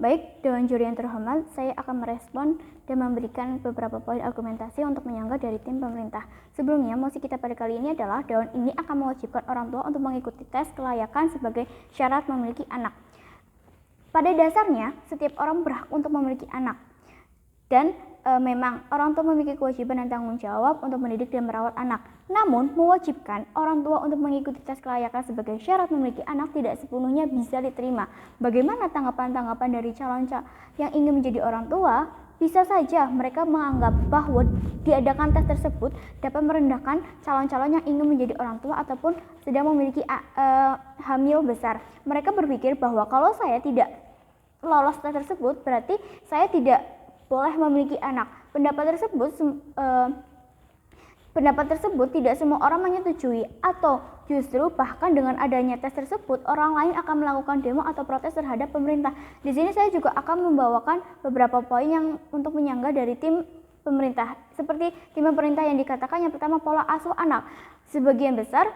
Baik, Dewan Juri yang terhormat, saya akan merespon dan memberikan beberapa poin argumentasi untuk menyanggah dari tim pemerintah. Sebelumnya, mosi kita pada kali ini adalah Dewan ini akan mewajibkan orang tua untuk mengikuti tes kelayakan sebagai syarat memiliki anak. Pada dasarnya, setiap orang berhak untuk memiliki anak. Dan memang orang tua memiliki kewajiban dan tanggung jawab untuk mendidik dan merawat anak. Namun, mewajibkan orang tua untuk mengikuti tes kelayakan sebagai syarat memiliki anak tidak sepenuhnya bisa diterima. Bagaimana tanggapan-tanggapan dari calon yang ingin menjadi orang tua? Bisa saja mereka menganggap bahwa diadakan tes tersebut dapat merendahkan calon-calon yang ingin menjadi orang tua ataupun sedang memiliki hamil besar. Mereka berpikir bahwa kalau saya tidak lolos tes tersebut, berarti saya tidak boleh memiliki anak. Pendapat tersebut tidak semua orang menyetujui, atau justru bahkan dengan adanya tes tersebut orang lain akan melakukan demo atau protes terhadap pemerintah. Di sini saya juga akan membawakan beberapa poin yang untuk menyanggah dari tim pemerintah. Seperti tim pemerintah yang dikatakan, yang pertama pola asuh anak. Sebagian besar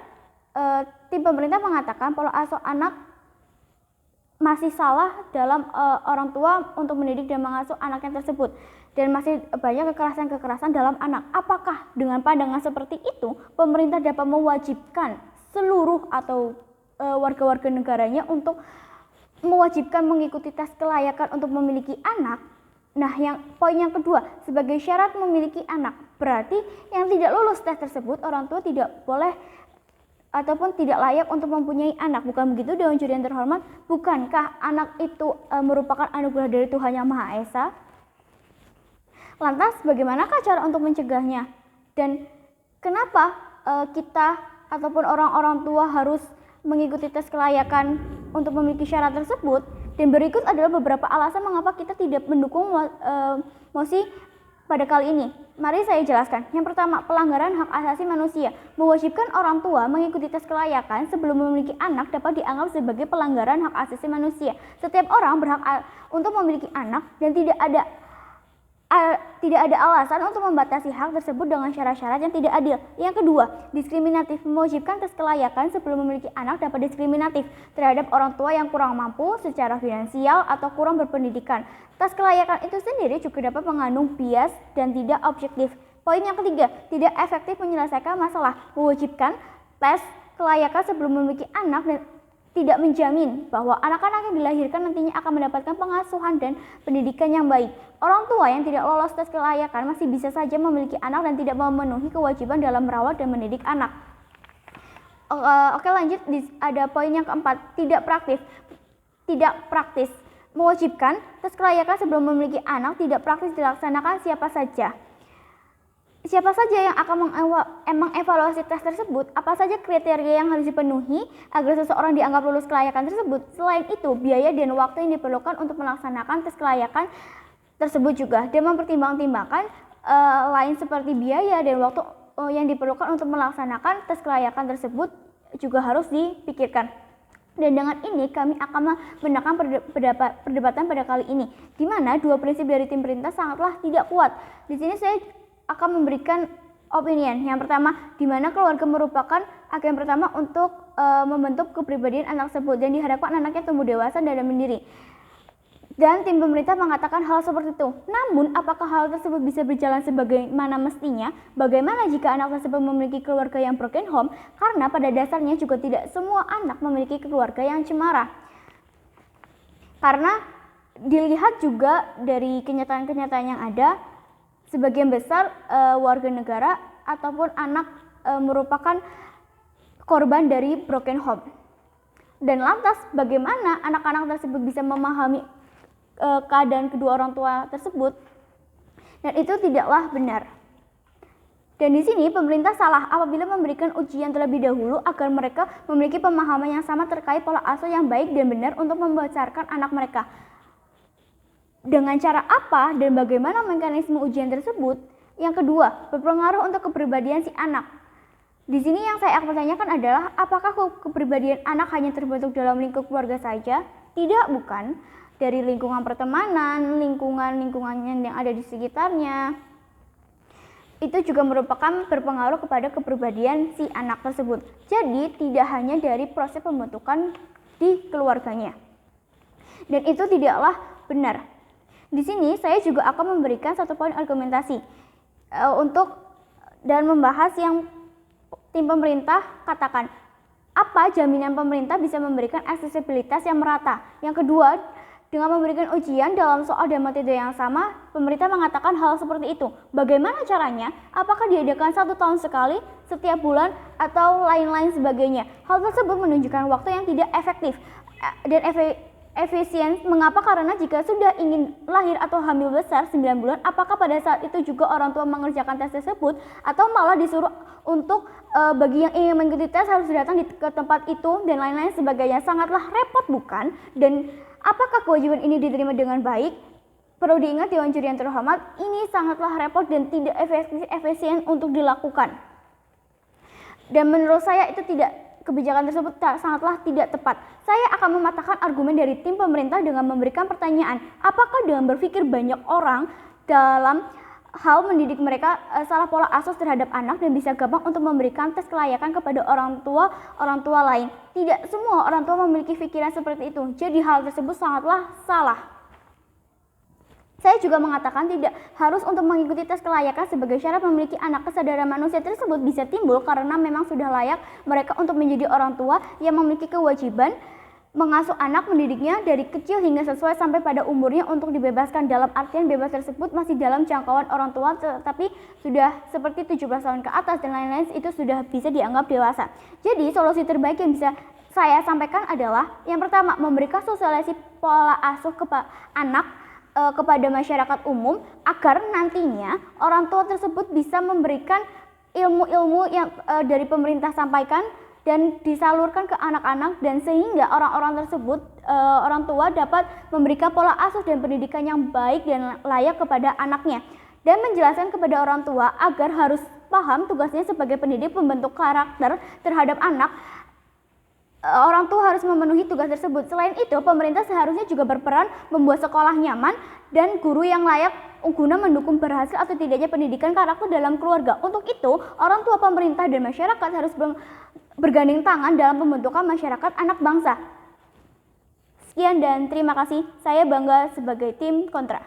tim pemerintah mengatakan pola asuh anak masih salah dalam orang tua untuk mendidik dan mengasuh anaknya tersebut, dan masih banyak kekerasan-kekerasan dalam anak. Apakah dengan pandangan seperti itu pemerintah dapat mewajibkan seluruh atau warga-warga negaranya untuk mewajibkan mengikuti tes kelayakan untuk memiliki anak? Nah, poin yang kedua, sebagai syarat memiliki anak, berarti yang tidak lulus tes tersebut orang tua tidak boleh ataupun tidak layak untuk mempunyai anak. Bukan begitu, Dewan Juri yang terhormat? Bukankah anak itu merupakan anugerah dari Tuhan Yang Maha Esa? Lantas bagaimanakah cara untuk mencegahnya? Dan kenapa kita ataupun orang-orang tua harus mengikuti tes kelayakan untuk memiliki syarat tersebut? Dan berikut adalah beberapa alasan mengapa kita tidak mendukung mosi pada kali ini. Mari saya jelaskan. Yang pertama, pelanggaran hak asasi manusia. Mewajibkan orang tua mengikuti tes kelayakan sebelum memiliki anak dapat dianggap sebagai pelanggaran hak asasi manusia. Setiap orang berhak untuk memiliki anak dan tidak ada alasan untuk membatasi hak tersebut dengan syarat-syarat yang tidak adil. Yang kedua, diskriminatif. Mewajibkan tes kelayakan sebelum memiliki anak dapat diskriminatif terhadap orang tua yang kurang mampu secara finansial atau kurang berpendidikan. Tes kelayakan itu sendiri juga dapat mengandung bias dan tidak objektif. Poin yang ketiga, tidak efektif menyelesaikan masalah. Mewajibkan tes kelayakan sebelum memiliki anak dan tidak menjamin bahwa anak-anak yang dilahirkan nantinya akan mendapatkan pengasuhan dan pendidikan yang baik. Orang tua yang tidak lolos tes kelayakan masih bisa saja memiliki anak dan tidak memenuhi kewajiban dalam merawat dan mendidik anak. Oke, lanjut. Ada poin yang keempat, tidak praktis. Mewajibkan tes kelayakan sebelum memiliki anak tidak praktis dilaksanakan siapa saja. Siapa saja yang akan mengevaluasi tes tersebut? Apa saja kriteria yang harus dipenuhi agar seseorang dianggap lulus kelayakan tersebut? Selain itu, biaya dan waktu yang diperlukan untuk melaksanakan tes kelayakan tersebut juga, dan mempertimbangkan lain seperti biaya dan waktu yang diperlukan untuk melaksanakan tes kelayakan tersebut juga harus dipikirkan. Dan dengan ini kami akan menangkan perdebatan pada kali ini, di mana dua prinsip dari tim pemerintah sangatlah tidak kuat. Di sini saya akan memberikan opinion. Yang pertama, di mana keluarga merupakan agen pertama untuk membentuk kepribadian anak tersebut dan diharapkan anaknya tumbuh dewasa dan mandiri. Dan tim pemerintah mengatakan hal seperti itu. Namun, apakah hal tersebut bisa berjalan sebagaimana mestinya? Bagaimana jika anak tersebut memiliki keluarga yang broken home? Karena pada dasarnya juga tidak semua anak memiliki keluarga yang cemara. Karena dilihat juga dari kenyataan-kenyataan yang ada, sebagian besar warga negara ataupun anak merupakan korban dari broken home. Dan lantas bagaimana anak-anak tersebut bisa memahami keadaan kedua orang tua tersebut? Dan itu tidaklah benar. Dan di sini pemerintah salah apabila memberikan ujian terlebih dahulu agar mereka memiliki pemahaman yang sama terkait pola asuh yang baik dan benar untuk membesarkan anak mereka. Dengan cara apa dan bagaimana mekanisme ujian tersebut? Yang kedua, berpengaruh untuk kepribadian si anak. Di sini yang saya akan pertanyakan adalah, apakah kepribadian anak hanya terbentuk dalam lingkup keluarga saja? Tidak, bukan. Dari lingkungan pertemanan, lingkungan yang ada di sekitarnya, itu juga merupakan berpengaruh kepada kepribadian si anak tersebut. Jadi tidak hanya dari proses pembentukan di keluarganya. Dan itu tidaklah benar. Di sini saya juga akan memberikan satu poin argumentasi untuk dan membahas yang tim pemerintah katakan. Apa jaminan pemerintah bisa memberikan aksesibilitas yang merata? Yang kedua, dengan memberikan ujian dalam soal dan metode yang sama, pemerintah mengatakan hal seperti itu. Bagaimana caranya? Apakah diadakan 1 tahun sekali, setiap bulan, atau lain-lain sebagainya? Hal tersebut menunjukkan waktu yang tidak efektif dan efisien. Mengapa? Karena jika sudah ingin lahir atau hamil besar 9 bulan, apakah pada saat itu juga orang tua mengerjakan tes tersebut, atau malah disuruh untuk bagi yang ingin mengikuti tes harus datang ke tempat itu dan lain-lain sebagainya? Sangatlah repot, bukan? Dan apakah kewajiban ini diterima dengan baik? Perlu diingat Dewan Juri yang terhormat, ini sangatlah repot dan tidak efisien untuk dilakukan. Dan menurut saya itu kebijakan tersebut sangatlah tidak tepat. Saya akan mematahkan argumen dari tim pemerintah dengan memberikan pertanyaan, apakah dengan berpikir banyak orang dalam hal mendidik mereka salah pola asuh terhadap anak dan bisa gampang untuk memberikan tes kelayakan kepada orang tua lain? Tidak semua orang tua memiliki pikiran seperti itu, jadi hal tersebut sangatlah salah. Saya juga mengatakan tidak harus untuk mengikuti tes kelayakan sebagai syarat memiliki anak. Kesadaran manusia tersebut bisa timbul karena memang sudah layak mereka untuk menjadi orang tua yang memiliki kewajiban mengasuh anak, mendidiknya dari kecil hingga sesuai sampai pada umurnya untuk dibebaskan. Dalam artian bebas tersebut masih dalam jangkauan orang tua, tetapi sudah seperti 17 tahun ke atas dan lain-lain itu sudah bisa dianggap dewasa. Jadi solusi terbaik yang bisa saya sampaikan adalah yang pertama, memberikan sosialisasi pola asuh anak kepada masyarakat umum agar nantinya orang tua tersebut bisa memberikan ilmu-ilmu yang dari pemerintah sampaikan dan disalurkan ke anak-anak, dan sehingga orang-orang tersebut orang tua dapat memberikan pola asuh dan pendidikan yang baik dan layak kepada anaknya, dan menjelaskan kepada orang tua agar harus paham tugasnya sebagai pendidik pembentuk karakter terhadap anak. Orang tua harus memenuhi tugas tersebut. Selain itu, pemerintah seharusnya juga berperan membuat sekolah nyaman dan guru yang layak guna mendukung berhasil atau tidaknya pendidikan karakter dalam keluarga. Untuk itu, orang tua, pemerintah, dan masyarakat harus bergandeng tangan dalam pembentukan masyarakat anak bangsa. Sekian dan terima kasih. Saya bangga sebagai tim kontra.